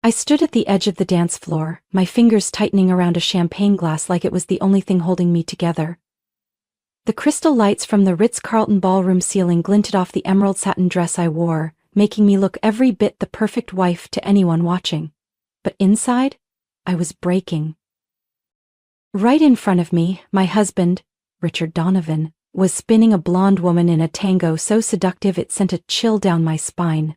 I stood at the edge of the dance floor, my fingers tightening around a champagne glass like it was the only thing holding me together. The crystal lights from the Ritz-Carlton ballroom ceiling glinted off the emerald satin dress I wore, making me look every bit the perfect wife to anyone watching. But inside, I was breaking. Right in front of me, my husband, Richard Donovan, was spinning a blonde woman in a tango so seductive it sent a chill down my spine.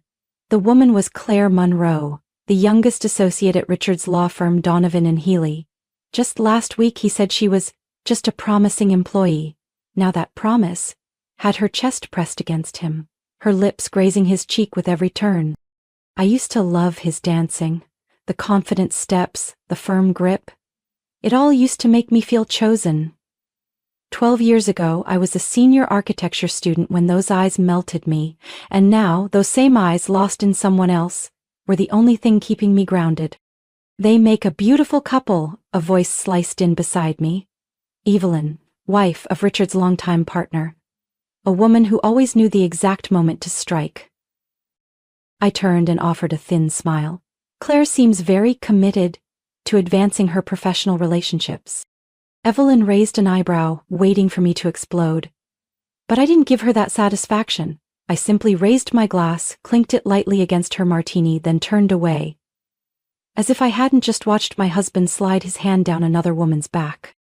The woman was Claire Monroe, the youngest associate at Richard's law firm Donovan and Healy. Just last week he said she was just a promising employee. Now that promise had her chest pressed against him, her lips grazing his cheek with every turn. I used to love his dancing, the confident steps, the firm grip. It all used to make me feel chosen. 12 years ago, I was a senior architecture student when those eyes melted me, and now, those same eyes lost in someone else, were the only thing keeping me grounded. They make a beautiful couple, a voice sliced in beside me. Evelyn, wife of Richard's longtime partner. A woman who always knew the exact moment to strike. I turned and offered a thin smile. Claire seems very committed to advancing her professional relationships. Evelyn raised an eyebrow, waiting for me to explode. But I didn't give her that satisfaction. I simply raised my glass, clinked it lightly against her martini, then turned away. As if I hadn't just watched my husband slide his hand down another woman's back.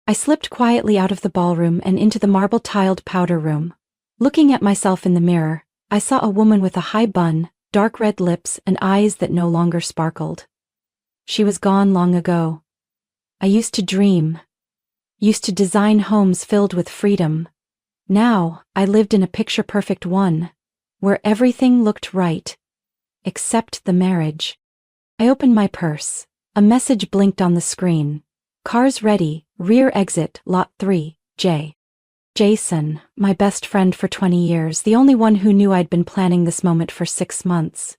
I slipped quietly out of the ballroom and into the marble-tiled powder room. Looking at myself in the mirror, I saw a woman with a high bun, dark red lips, and eyes that no longer sparkled. She was gone long ago. I used to dream. Used to design homes filled with freedom. Now, I lived in a picture-perfect one, where everything looked right. Except the marriage. I opened my purse. A message blinked on the screen. Cars ready, rear exit, lot 3, J. Jason, my best friend for 20 years, the only one who knew I'd been planning this moment for 6 months.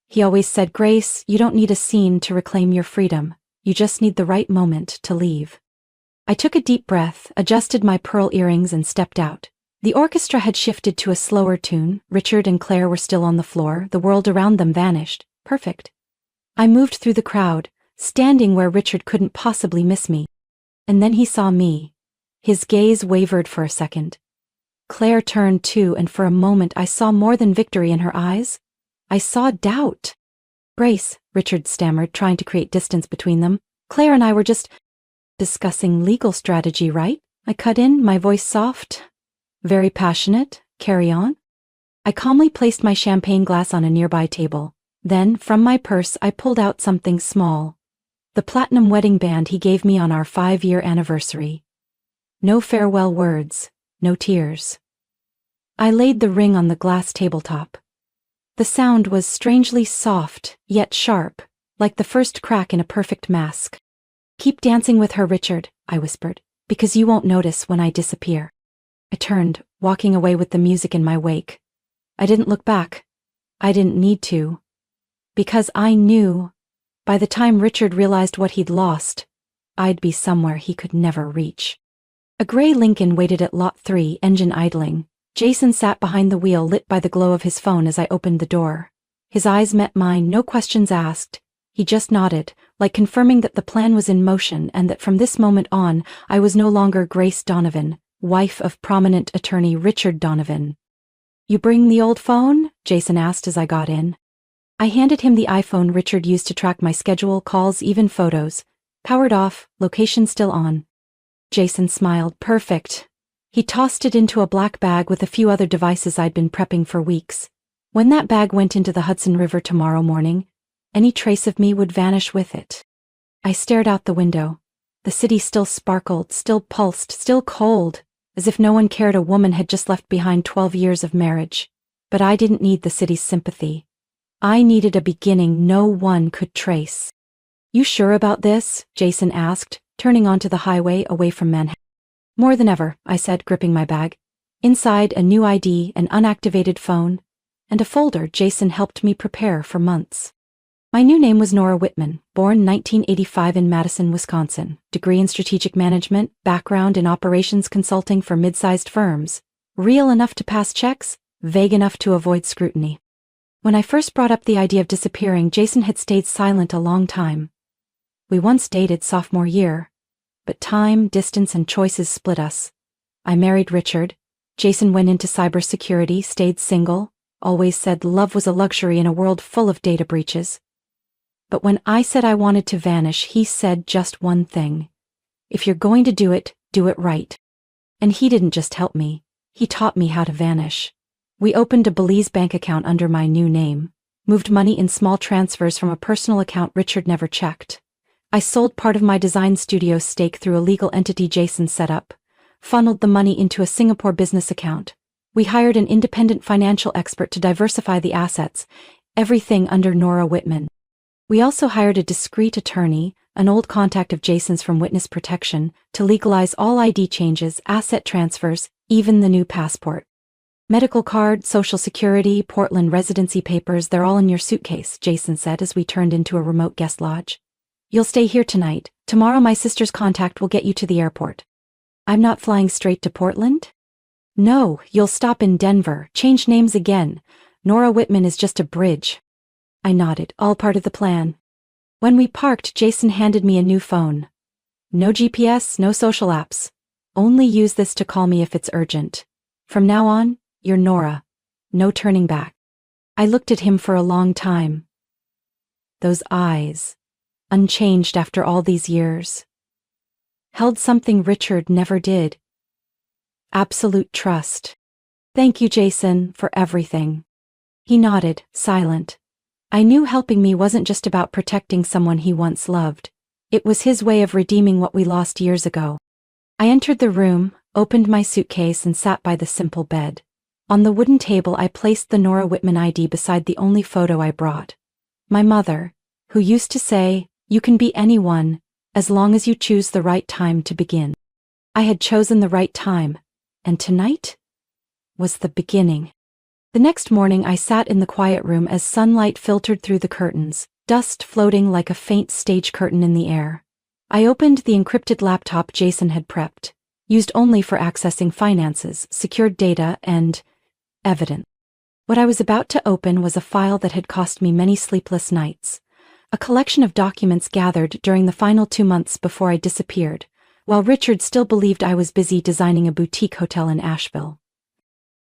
He always said, "Grace, you don't need a scene to reclaim your freedom. You just need the right moment to leave." I took a deep breath, adjusted my pearl earrings and stepped out. The orchestra had shifted to a slower tune. Richard and Claire were still on the floor. The world around them vanished. Perfect. I moved through the crowd, standing where Richard couldn't possibly miss me. And then he saw me. His gaze wavered for a second. Claire turned too, and for a moment I saw more than victory in her eyes. I saw doubt. "Grace," Richard stammered, trying to create distance between them. "Claire and I were just discussing legal strategy, right?" I cut in, my voice soft. "Very passionate. Carry on." I calmly placed my champagne glass on a nearby table. Then, from my purse, I pulled out something small. The platinum wedding band he gave me on our 5-year anniversary. No farewell words, no tears. I laid the ring on the glass tabletop. The sound was strangely soft, yet sharp, like the first crack in a perfect mask. "Keep dancing with her, Richard," I whispered, "because you won't notice when I disappear." I turned, walking away with the music in my wake. I didn't look back. I didn't need to. Because I knew, by the time Richard realized what he'd lost, I'd be somewhere he could never reach. A gray Lincoln waited at lot 3, engine idling. Jason sat behind the wheel, lit by the glow of his phone as I opened the door. His eyes met mine, no questions asked. He just nodded, like confirming that the plan was in motion and that from this moment on, I was no longer Grace Donovan, wife of prominent attorney Richard Donovan. "You bring the old phone?" Jason asked as I got in. I handed him the iPhone Richard used to track my schedule, calls, even photos. Powered off, location still on. Jason smiled. "Perfect." He tossed it into a black bag with a few other devices I'd been prepping for weeks. When that bag went into the Hudson River tomorrow morning, any trace of me would vanish with it. I stared out the window. The city still sparkled, still pulsed, still cold, as if no one cared a woman had just left behind 12 years of marriage. But I didn't need the city's sympathy. I needed a beginning no one could trace. "You sure about this?" Jason asked, turning onto the highway away from Manhattan. "More than ever," I said, gripping my bag. Inside, a new ID, an unactivated phone, and a folder Jason helped me prepare for months. My new name was Nora Whitman, born 1985 in Madison, Wisconsin, degree in strategic management, background in operations consulting for mid-sized firms, real enough to pass checks, vague enough to avoid scrutiny. When I first brought up the idea of disappearing, Jason had stayed silent a long time. We once dated sophomore year, but time, distance, and choices split us. I married Richard. Jason went into cybersecurity, stayed single, always said love was a luxury in a world full of data breaches. But when I said I wanted to vanish, he said just one thing. If you're going to do it right. And he didn't just help me, he taught me how to vanish. We opened a Belize bank account under my new name, moved money in small transfers from a personal account Richard never checked. I sold part of my design studio's stake through a legal entity Jason set up, funneled the money into a Singapore business account. We hired an independent financial expert to diversify the assets, everything under Nora Whitman. We also hired a discreet attorney, an old contact of Jason's from witness protection, to legalize all ID changes, asset transfers, even the new passport. Medical card, social security, Portland residency papers, they're all in your suitcase, Jason said as we turned into a remote guest lodge. You'll stay here tonight. Tomorrow my sister's contact will get you to the airport. I'm not flying straight to Portland? No, you'll stop in Denver, change names again. Nora Whitman is just a bridge. I nodded, all part of the plan. When we parked, Jason handed me a new phone. No GPS, no social apps. Only use this to call me if it's urgent. From now on, you're Nora. No turning back. I looked at him for a long time. Those eyes, unchanged after all these years, held something Richard never did. Absolute trust. Thank you, Jason, for everything. He nodded, silent. I knew helping me wasn't just about protecting someone he once loved. It was his way of redeeming what we lost years ago. I entered the room, opened my suitcase and sat by the simple bed. On the wooden table I placed the Nora Whitman ID beside the only photo I brought. My mother, who used to say, "You can be anyone, as long as you choose the right time to begin." I had chosen the right time, and tonight was the beginning. The next morning I sat in the quiet room as sunlight filtered through the curtains, dust floating like a faint stage curtain in the air. I opened the encrypted laptop Jason had prepped, used only for accessing finances, secured data, and evidence. What I was about to open was a file that had cost me many sleepless nights. A collection of documents gathered during the final 2 months before I disappeared, while Richard still believed I was busy designing a boutique hotel in Asheville.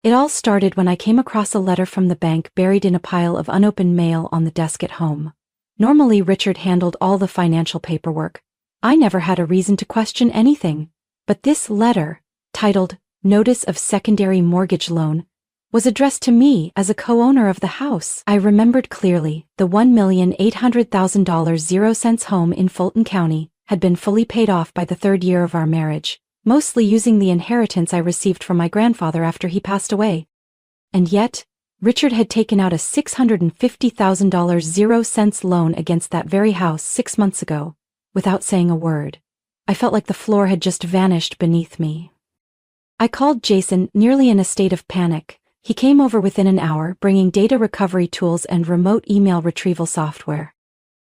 It all started when I came across a letter from the bank buried in a pile of unopened mail on the desk at home. Normally Richard handled all the financial paperwork. I never had a reason to question anything. But this letter, titled Notice of Secondary Mortgage Loan, was addressed to me as a co-owner of the house. I remembered clearly, the $1,800,000 0 home in Fulton County had been fully paid off by the 3rd year of our marriage, mostly using the inheritance I received from my grandfather after he passed away. And yet, Richard had taken out a $650,000 0 loan against that very house 6 months ago, without saying a word. I felt like the floor had just vanished beneath me. I called Jason, nearly in a state of panic. He came over within an hour, bringing data recovery tools and remote email retrieval software.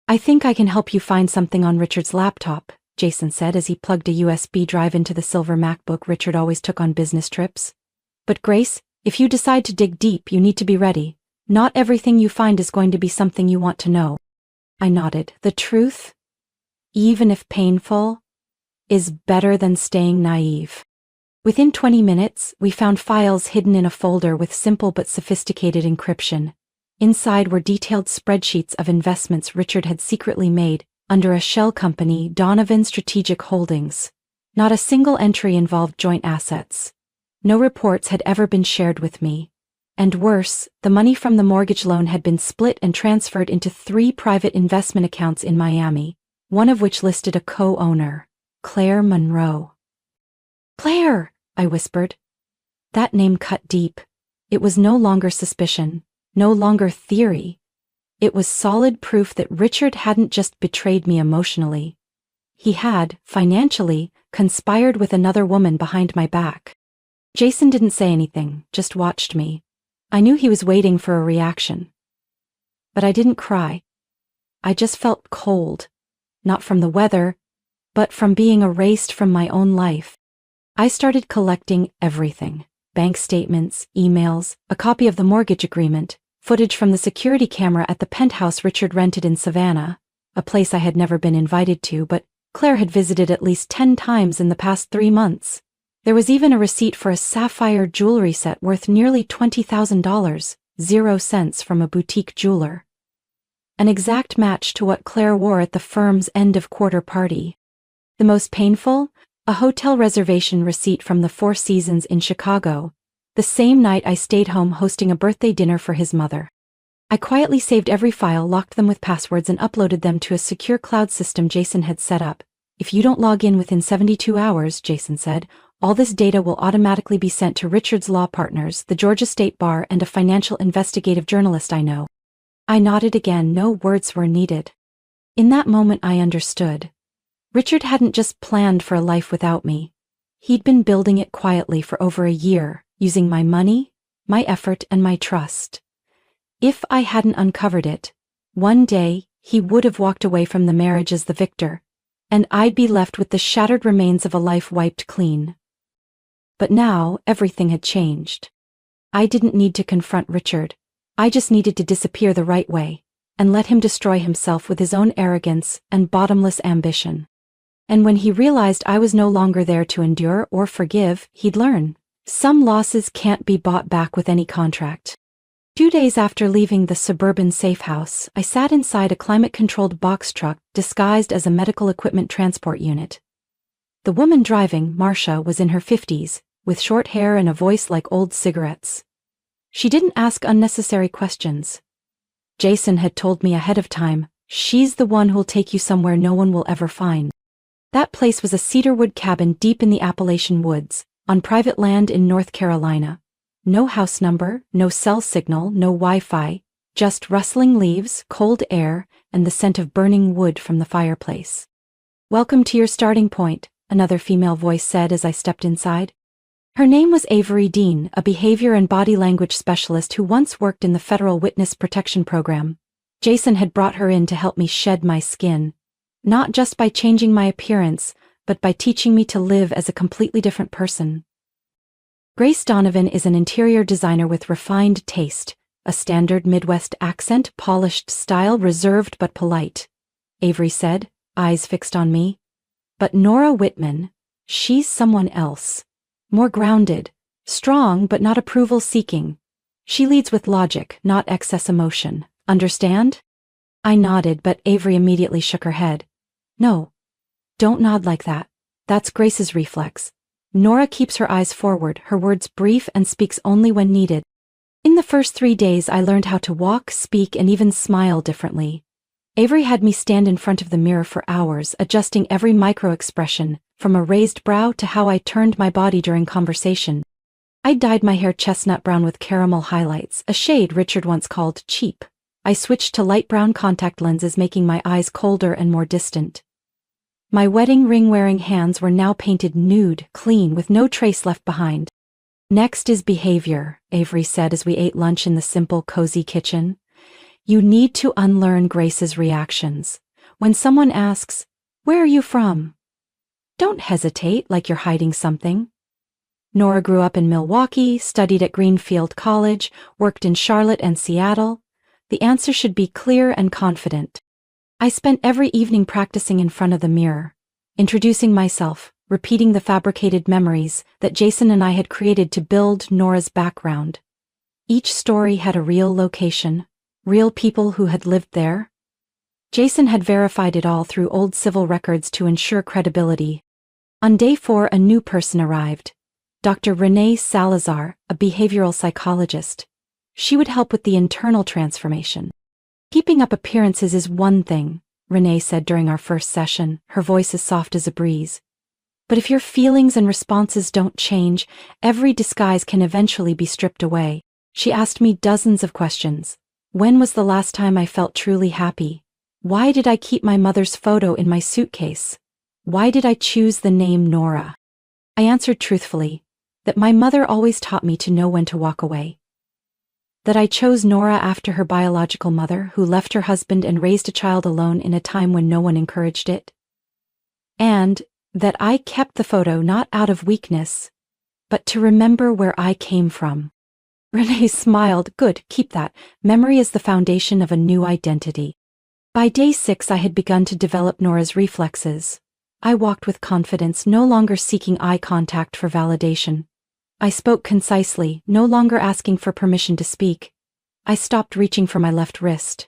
"I think I can help you find something on Richard's laptop," Jason said as he plugged a USB drive into the silver MacBook Richard always took on business trips. "But Grace, if you decide to dig deep, you need to be ready. Not everything you find is going to be something you want to know." I nodded. The truth, even if painful, is better than staying naive. Within 20 minutes, we found files hidden in a folder with simple but sophisticated encryption. Inside were detailed spreadsheets of investments Richard had secretly made under a shell company, Donovan Strategic Holdings. Not a single entry involved joint assets. No reports had ever been shared with me. And worse, the money from the mortgage loan had been split and transferred into 3 private investment accounts in Miami, one of which listed a co-owner, Claire Monroe. "Claire!" I whispered. That name cut deep. It was no longer suspicion, no longer theory. It was solid proof that Richard hadn't just betrayed me emotionally. He had, financially, conspired with another woman behind my back. Jason didn't say anything, just watched me. I knew he was waiting for a reaction. But I didn't cry. I just felt cold, not from the weather, but from being erased from my own life. I started collecting everything: bank statements, emails, a copy of the mortgage agreement, footage from the security camera at the penthouse Richard rented in Savannah, a place I had never been invited to but Claire had visited at least 10 times in the past 3 months. There was even a receipt for a sapphire jewelry set worth nearly $20,000, 0 cents from a boutique jeweler. An exact match to what Claire wore at the firm's end-of-quarter party. The most painful? A hotel reservation receipt from the Four Seasons in Chicago, the same night I stayed home hosting a birthday dinner for his mother. I quietly saved every file, locked them with passwords and uploaded them to a secure cloud system Jason had set up. If you don't log in within 72 hours, Jason said, all this data will automatically be sent to Richard's law partners, the Georgia State Bar, and a financial investigative journalist I know. I nodded again, no words were needed. In that moment I understood. Richard hadn't just planned for a life without me. He'd been building it quietly for over a year, using my money, my effort, and my trust. If I hadn't uncovered it, one day he would have walked away from the marriage as the victor, and I'd be left with the shattered remains of a life wiped clean. But now everything had changed. I didn't need to confront Richard. I just needed to disappear the right way, and let him destroy himself with his own arrogance and bottomless ambition. And when he realized I was no longer there to endure or forgive, he'd learn. Some losses can't be bought back with any contract. 2 days after leaving the suburban safe house, I sat inside a climate-controlled box truck disguised as a medical equipment transport unit. The woman driving, Marcia, was in her 50s, with short hair and a voice like old cigarettes. She didn't ask unnecessary questions. Jason had told me ahead of time, she's the one who'll take you somewhere no one will ever find. That place was a cedarwood cabin deep in the Appalachian woods, on private land in North Carolina. No house number, no cell signal, no Wi-Fi, just rustling leaves, cold air, and the scent of burning wood from the fireplace. "Welcome to your starting point," another female voice said as I stepped inside. Her name was Avery Dean, a behavior and body language specialist who once worked in the Federal Witness Protection Program. Jason had brought her in to help me shed my skin. Not just by changing my appearance, but by teaching me to live as a completely different person. Grace Donovan is an interior designer with refined taste, a standard Midwest accent, polished style, reserved but polite, Avery said, eyes fixed on me. But Nora Whitman, she's someone else. More grounded, strong but not approval-seeking. She leads with logic, not excess emotion. Understand? I nodded, but Avery immediately shook her head. No. Don't nod like that. That's Grace's reflex. Nora keeps her eyes forward, her words brief, and speaks only when needed. In the first 3 days I learned how to walk, speak, and even smile differently. Avery had me stand in front of the mirror for hours, adjusting every micro-expression, from a raised brow to how I turned my body during conversation. I dyed my hair chestnut brown with caramel highlights, a shade Richard once called cheap. I switched to light brown contact lenses, making my eyes colder and more distant. My wedding ring-wearing hands were now painted nude, clean, with no trace left behind. "Next is behavior," Avery said as we ate lunch in the simple, cozy kitchen. "You need to unlearn Grace's reactions. When someone asks, 'Where are you from?' don't hesitate like you're hiding something." Nora grew up in Milwaukee, studied at Greenfield College, worked in Charlotte and Seattle. The answer should be clear and confident. I spent every evening practicing in front of the mirror, introducing myself, repeating the fabricated memories that Jason and I had created to build Nora's background. Each story had a real location, real people who had lived there. Jason had verified it all through old civil records to ensure credibility. On day 4, a new person arrived. Dr. Renee Salazar, a behavioral psychologist. She would help with the internal transformation. "Keeping up appearances is one thing," Renee said during our first session, her voice as soft as a breeze. "But if your feelings and responses don't change, every disguise can eventually be stripped away." She asked me dozens of questions. When was the last time I felt truly happy? Why did I keep my mother's photo in my suitcase? Why did I choose the name Nora? I answered truthfully, that my mother always taught me to know when to walk away. That I chose Nora after her biological mother, who left her husband and raised a child alone in a time when no one encouraged it. And that I kept the photo not out of weakness, but to remember where I came from. Renee smiled. Good, keep that. Memory is the foundation of a new identity. By day 6 I had begun to develop Nora's reflexes. I walked with confidence, no longer seeking eye contact for validation. I spoke concisely, no longer asking for permission to speak. I stopped reaching for my left wrist,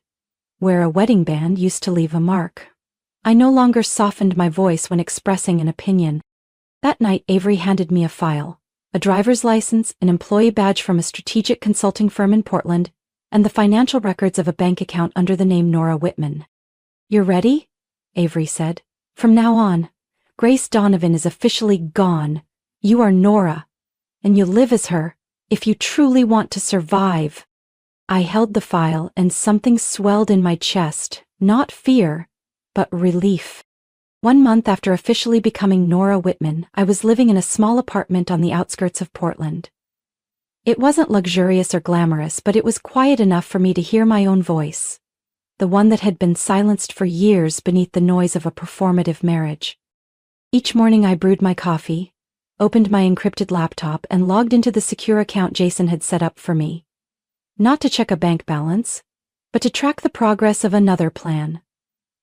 where a wedding band used to leave a mark. I no longer softened my voice when expressing an opinion. That night Avery handed me a file, a driver's license, an employee badge from a strategic consulting firm in Portland, and the financial records of a bank account under the name Nora Whitman. "You're ready?" Avery said. "From now on, Grace Donovan is officially gone. You are Nora, and you live as her, if you truly want to survive." I held the file and something swelled in my chest, not fear, but relief. 1 month after officially becoming Nora Whitman, I was living in a small apartment on the outskirts of Portland. It wasn't luxurious or glamorous, but it was quiet enough for me to hear my own voice, the one that had been silenced for years beneath the noise of a performative marriage. Each morning I brewed my coffee, opened my encrypted laptop, and logged into the secure account Jason had set up for me. Not to check a bank balance, but to track the progress of another plan.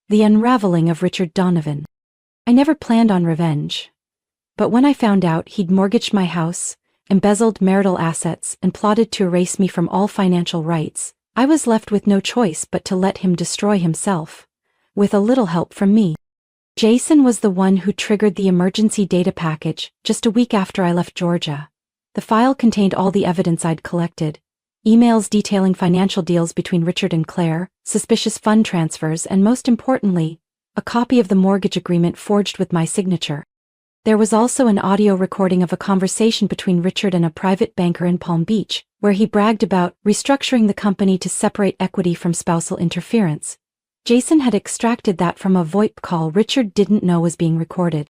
The unraveling of Richard Donovan. I never planned on revenge. But when I found out he'd mortgaged my house, embezzled marital assets, and plotted to erase me from all financial rights, I was left with no choice but to let him destroy himself, with a little help from me. Jason was the one who triggered the emergency data package just a week after I left Georgia. The file contained all the evidence I'd collected: emails detailing financial deals between Richard and Claire, suspicious fund transfers, and most importantly, a copy of the mortgage agreement forged with my signature. There was also an audio recording of a conversation between Richard and a private banker in Palm Beach, where he bragged about restructuring the company to separate equity from spousal interference. Jason had extracted that from a VoIP call Richard didn't know was being recorded.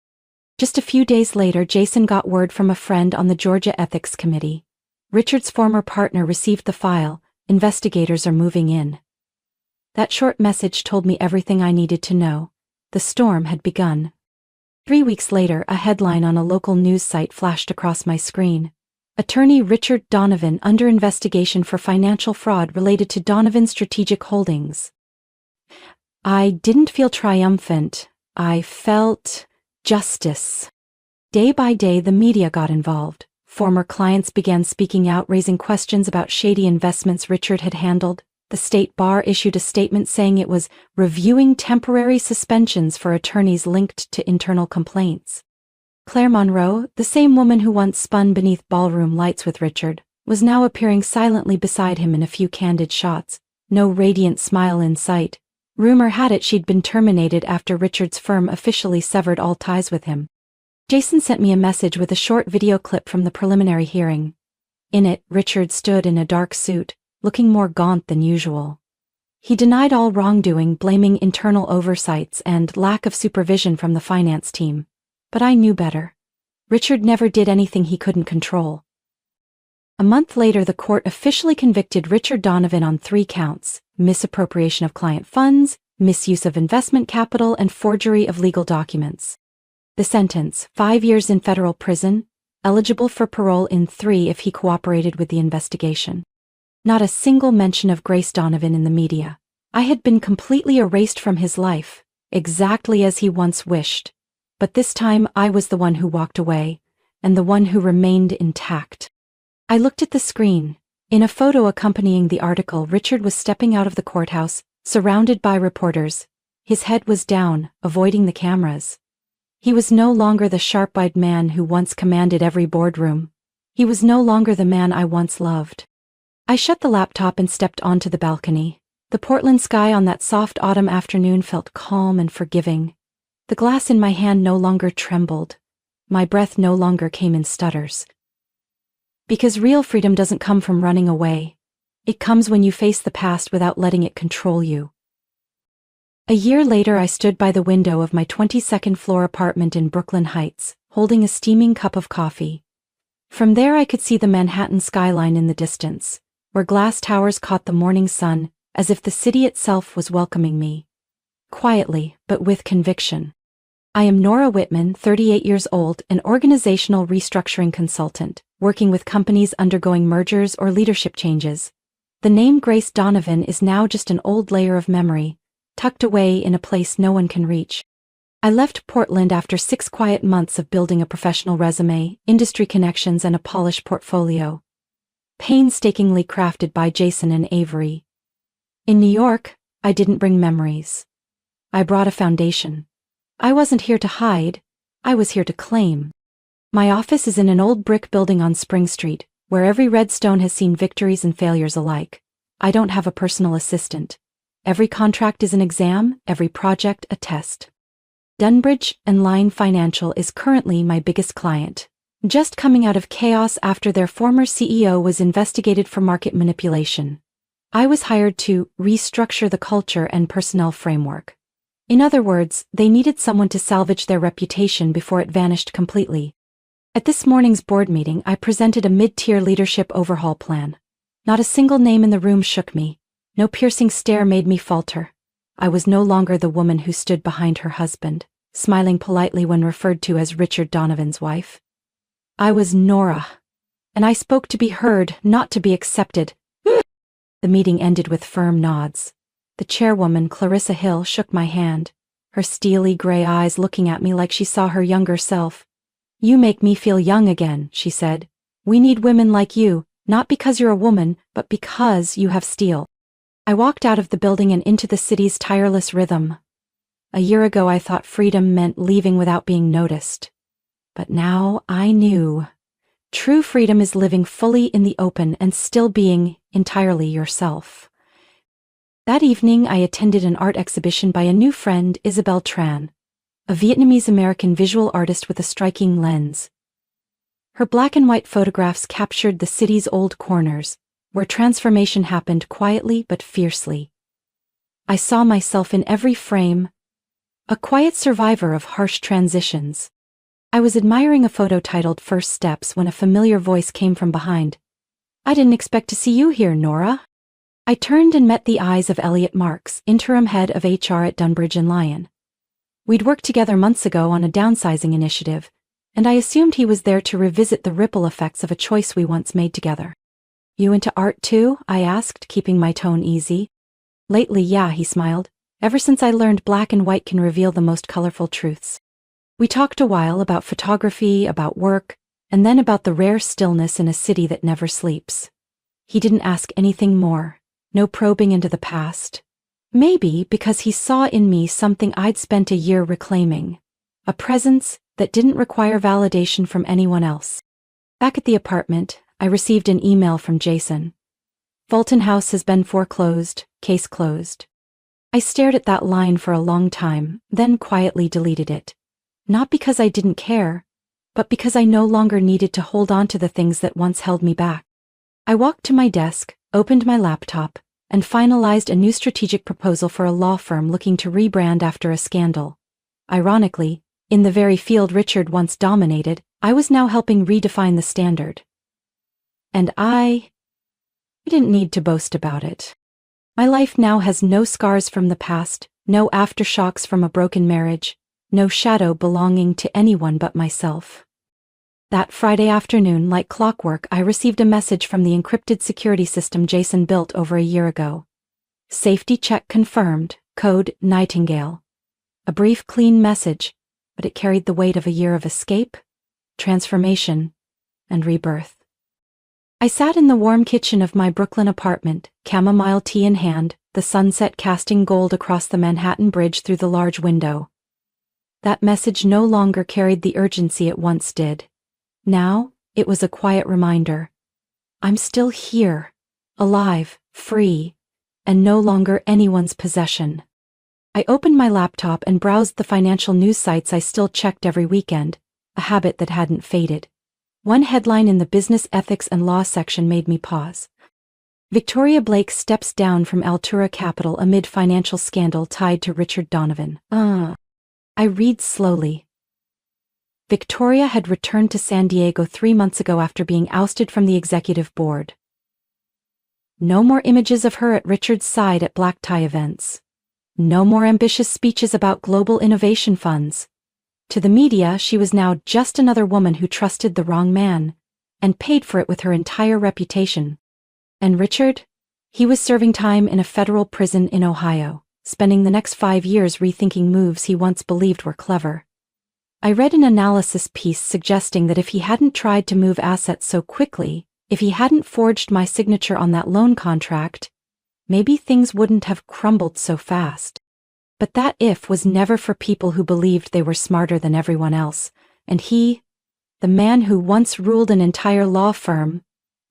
Just a few days later, Jason got word from a friend on the Georgia Ethics Committee. Richard's former partner received the file. Investigators are moving in. That short message told me everything I needed to know. The storm had begun. 3 weeks later, a headline on a local news site flashed across my screen. Attorney Richard Donovan under investigation for financial fraud related to Donovan Strategic Holdings. I didn't feel triumphant. I felt justice. Day by day, the media got involved. Former clients began speaking out, raising questions about shady investments Richard had handled. The state bar issued a statement saying it was reviewing temporary suspensions for attorneys linked to internal complaints. Claire Monroe, the same woman who once spun beneath ballroom lights with Richard, was now appearing silently beside him in a few candid shots, no radiant smile in sight. Rumor had it she'd been terminated after Richard's firm officially severed all ties with him. Jason sent me a message with a short video clip from the preliminary hearing. In it, Richard stood in a dark suit, looking more gaunt than usual. He denied all wrongdoing, blaming internal oversights and lack of supervision from the finance team. But I knew better. Richard never did anything he couldn't control. A month later, the court officially convicted Richard Donovan on 3 counts: misappropriation of client funds, misuse of investment capital, and forgery of legal documents. The sentence: 5 years in federal prison, eligible for parole in 3 if he cooperated with the investigation. Not a single mention of Grace Donovan in the media. I had been completely erased from his life, exactly as he once wished. But this time I was the one who walked away, and the one who remained intact. I looked at the screen. In a photo accompanying the article, Richard was stepping out of the courthouse, surrounded by reporters. His head was down, avoiding the cameras. He was no longer the sharp-eyed man who once commanded every boardroom. He was no longer the man I once loved. I shut the laptop and stepped onto the balcony. The Portland sky on that soft autumn afternoon felt calm and forgiving. The glass in my hand no longer trembled. My breath no longer came in stutters. Because real freedom doesn't come from running away. It comes when you face the past without letting it control you. A year later, I stood by the window of my 22nd floor apartment in Brooklyn Heights, holding a steaming cup of coffee. From there I could see the Manhattan skyline in the distance, where glass towers caught the morning sun, as if the city itself was welcoming me. Quietly, but with conviction. I am Nora Whitman, 38 years old, an organizational restructuring consultant, working with companies undergoing mergers or leadership changes. The name Grace Donovan is now just an old layer of memory, tucked away in a place no one can reach. I left Portland after 6 quiet months of building a professional resume, industry connections, and a polished portfolio. Painstakingly crafted by Jason and Avery. In New York, I didn't bring memories. I brought a foundation. I wasn't here to hide, I was here to claim. My office is in an old brick building on Spring Street, where every red stone has seen victories and failures alike. I don't have a personal assistant. Every contract is an exam, every project a test. Dunbridge & Line Financial is currently my biggest client. Just coming out of chaos after their former CEO was investigated for market manipulation. I was hired to restructure the culture and personnel framework. In other words, they needed someone to salvage their reputation before it vanished completely. At this morning's board meeting, I presented a mid-tier leadership overhaul plan. Not a single name in the room shook me. No piercing stare made me falter. I was no longer the woman who stood behind her husband, smiling politely when referred to as Richard Donovan's wife. I was Nora, and I spoke to be heard, not to be accepted. The meeting ended with firm nods. The chairwoman, Clarissa Hill, shook my hand, her steely gray eyes looking at me like she saw her younger self. "You make me feel young again," she said. "We need women like you, not because you're a woman, but because you have steel." I walked out of the building and into the city's tireless rhythm. A year ago I thought freedom meant leaving without being noticed. But now I knew. True freedom is living fully in the open and still being entirely yourself. That evening I attended an art exhibition by a new friend, Isabel Tran, a Vietnamese-American visual artist with a striking lens. Her black and white photographs captured the city's old corners, where transformation happened quietly but fiercely. I saw myself in every frame, a quiet survivor of harsh transitions. I was admiring a photo titled First Steps when a familiar voice came from behind. "I didn't expect to see you here, Nora." I turned and met the eyes of Elliot Marks, interim head of HR at Dunbridge & Lyon. We'd worked together months ago on a downsizing initiative, and I assumed he was there to revisit the ripple effects of a choice we once made together. "You into art too?" I asked, keeping my tone easy. "Lately, yeah," he smiled. "Ever since I learned black and white can reveal the most colorful truths." We talked a while about photography, about work, and then about the rare stillness in a city that never sleeps. He didn't ask anything more. No probing into the past. Maybe because he saw in me something I'd spent a year reclaiming. A presence that didn't require validation from anyone else. Back at the apartment, I received an email from Jason. "Fulton House has been foreclosed, case closed." I stared at that line for a long time, then quietly deleted it. Not because I didn't care, but because I no longer needed to hold on to the things that once held me back. I walked to my desk, opened my laptop, and finalized a new strategic proposal for a law firm looking to rebrand after a scandal. Ironically, in the very field Richard once dominated, I was now helping redefine the standard. And I didn't need to boast about it. My life now has no scars from the past, no aftershocks from a broken marriage, no shadow belonging to anyone but myself. That Friday afternoon, like clockwork, I received a message from the encrypted security system Jason built over a year ago. "Safety check confirmed, code Nightingale." A brief, clean message, but it carried the weight of a year of escape, transformation, and rebirth. I sat in the warm kitchen of my Brooklyn apartment, chamomile tea in hand, the sunset casting gold across the Manhattan Bridge through the large window. That message no longer carried the urgency it once did. Now, it was a quiet reminder. I'm still here, alive, free, and no longer anyone's possession. I opened my laptop and browsed the financial news sites I still checked every weekend, a habit that hadn't faded. One headline in the business ethics and law section made me pause. Victoria Blake steps down from Altura Capital amid financial scandal tied to Richard Donovan. I read slowly. Victoria had returned to San Diego 3 months ago after being ousted from the executive board. No more images of her at Richard's side at black tie events. No more ambitious speeches about global innovation funds. To the media, she was now just another woman who trusted the wrong man, and paid for it with her entire reputation. And Richard? He was serving time in a federal prison in Ohio, spending the next 5 years rethinking moves he once believed were clever. I read an analysis piece suggesting that if he hadn't tried to move assets so quickly, if he hadn't forged my signature on that loan contract, maybe things wouldn't have crumbled so fast. But that if was never for people who believed they were smarter than everyone else, and he, the man who once ruled an entire law firm,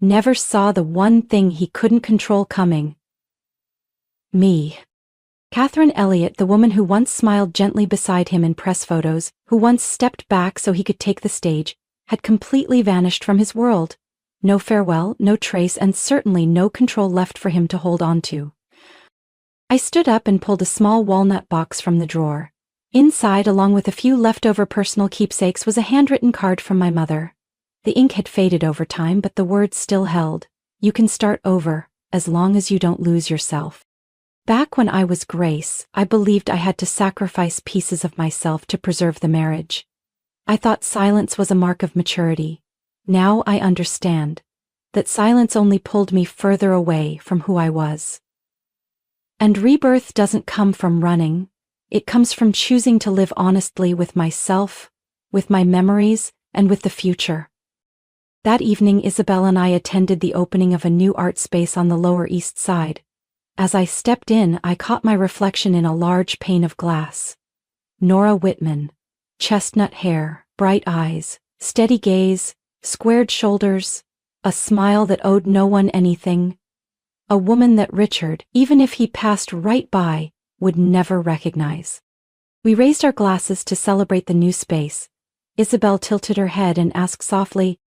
never saw the one thing he couldn't control coming. Me. Catherine Elliott, the woman who once smiled gently beside him in press photos, who once stepped back so he could take the stage, had completely vanished from his world. No farewell, no trace, and certainly no control left for him to hold on to. I stood up and pulled a small walnut box from the drawer. Inside, along with a few leftover personal keepsakes, was a handwritten card from my mother. The ink had faded over time, but the words still held. You can start over, as long as you don't lose yourself. Back when I was Grace, I believed I had to sacrifice pieces of myself to preserve the marriage. I thought silence was a mark of maturity. Now I understand that silence only pulled me further away from who I was. And rebirth doesn't come from running. It comes from choosing to live honestly with myself, with my memories, and with the future. That evening, Isabel and I attended the opening of a new art space on the Lower East Side. As I stepped in, I caught my reflection in a large pane of glass. Nora Whitman. Chestnut hair, bright eyes, steady gaze, squared shoulders, a smile that owed no one anything. A woman that Richard, even if he passed right by, would never recognize. We raised our glasses to celebrate the new space. Isabel tilted her head and asked softly,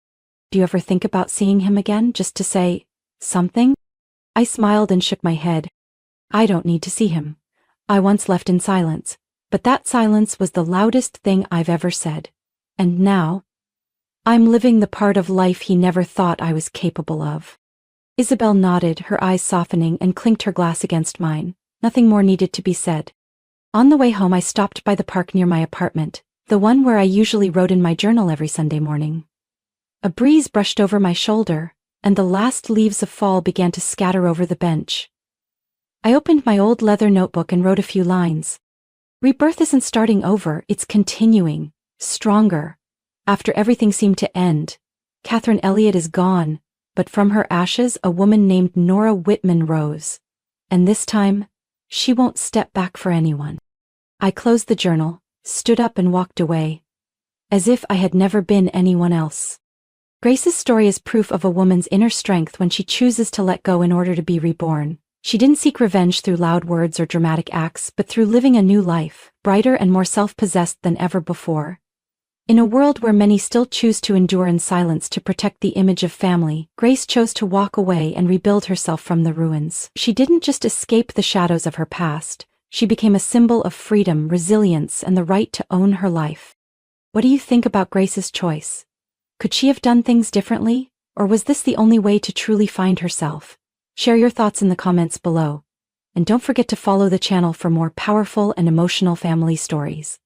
"Do you ever think about seeing him again, just to say something?" I smiled and shook my head. I don't need to see him. I once left in silence, but that silence was the loudest thing I've ever said. And now, I'm living the part of life he never thought I was capable of. Isabel nodded, her eyes softening, and clinked her glass against mine. Nothing more needed to be said. On the way home, I stopped by the park near my apartment, the one where I usually wrote in my journal every Sunday morning. A breeze brushed over my shoulder, and the last leaves of fall began to scatter over the bench. I opened my old leather notebook and wrote a few lines. Rebirth isn't starting over, it's continuing, stronger. After everything seemed to end, Catherine Elliott is gone, but from her ashes a woman named Nora Whitman rose. And this time, she won't step back for anyone. I closed the journal, stood up and walked away, as if I had never been anyone else. Grace's story is proof of a woman's inner strength when she chooses to let go in order to be reborn. She didn't seek revenge through loud words or dramatic acts, but through living a new life, brighter and more self-possessed than ever before. In a world where many still choose to endure in silence to protect the image of family, Grace chose to walk away and rebuild herself from the ruins. She didn't just escape the shadows of her past, she became a symbol of freedom, resilience, and the right to own her life. What do you think about Grace's choice? Could she have done things differently, or was this the only way to truly find herself? Share your thoughts in the comments below. And don't forget to follow the channel for more powerful and emotional family stories.